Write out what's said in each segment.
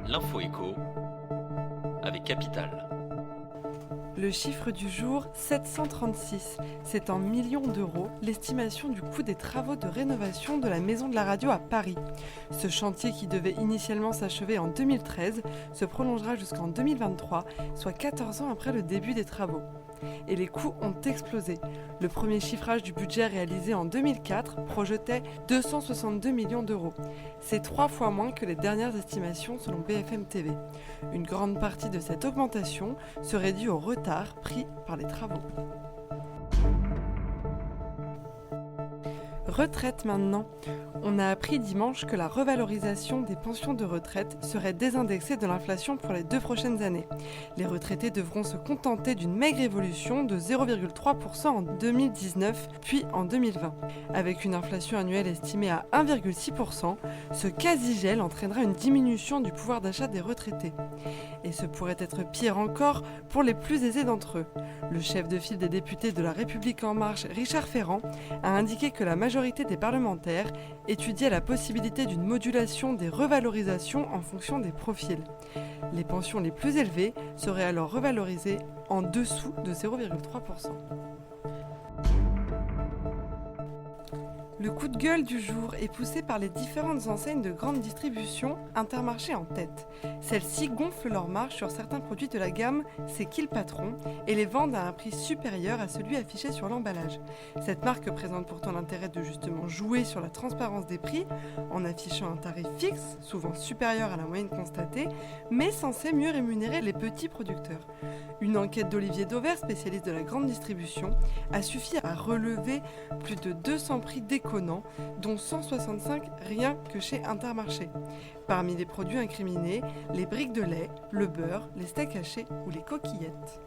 L'info écho avec Capital. Le chiffre du jour, 736. C'est en millions d'euros l'estimation du coût des travaux de rénovation de la Maison de la Radio à Paris. Ce chantier qui devait initialement s'achever en 2013 se prolongera jusqu'en 2023, soit 14 ans après le début des travaux. Et les coûts ont explosé. Le premier chiffrage du budget réalisé en 2004 projetait 262 millions d'euros. C'est 3 fois moins que les dernières estimations selon BFM TV. Une grande partie de cette augmentation serait due au retard pris par les travaux. Retraite maintenant. On a appris dimanche que la revalorisation des pensions de retraite serait désindexée de l'inflation pour les 2 prochaines années. Les retraités devront se contenter d'une maigre évolution de 0,3% en 2019 puis en 2020. Avec une inflation annuelle estimée à 1,6%, ce quasi-gel entraînera une diminution du pouvoir d'achat des retraités. Et ce pourrait être pire encore pour les plus aisés d'entre eux. Le chef de file des députés de La République En Marche, Richard Ferrand, a indiqué que la majorité des parlementaires étudiait la possibilité d'une modulation des revalorisations en fonction des profils. Les pensions les plus élevées seraient alors revalorisées en dessous de 0,3%. Le coup de gueule du jour est poussé par les différentes enseignes de grande distribution, Intermarché en tête. Celles-ci gonflent leurs marges sur certains produits de la gamme C'est qui le patron et les vendent à un prix supérieur à celui affiché sur l'emballage. Cette marque présente pourtant l'intérêt de justement jouer sur la transparence des prix en affichant un tarif fixe, souvent supérieur à la moyenne constatée, mais censé mieux rémunérer les petits producteurs. Une enquête d'Olivier Dauvert, spécialiste de la grande distribution, a suffi à relever plus de 200 prix déconnants, dont 165 rien que chez Intermarché. Parmi les produits incriminés, les briques de lait, le beurre, les steaks hachés ou les coquillettes.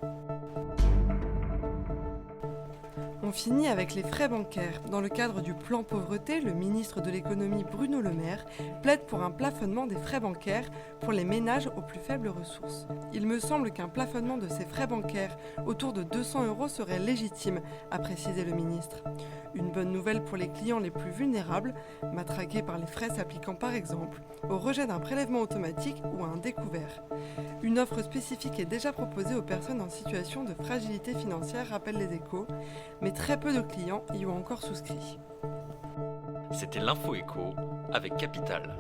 On finit avec les frais bancaires. Dans le cadre du plan pauvreté, le ministre de l'économie Bruno Le Maire plaide pour un plafonnement des frais bancaires pour les ménages aux plus faibles ressources. Il me semble qu'un plafonnement de ces frais bancaires autour de 200 € serait légitime, a précisé le ministre. Une bonne nouvelle pour les clients les plus vulnérables, matraqués par les frais s'appliquant par exemple au rejet d'un prélèvement automatique ou à un découvert. Une offre spécifique est déjà proposée aux personnes en situation de fragilité financière, rappellent les Échos, mais très peu de clients y ont encore souscrit. C'était l'info écho avec Capital.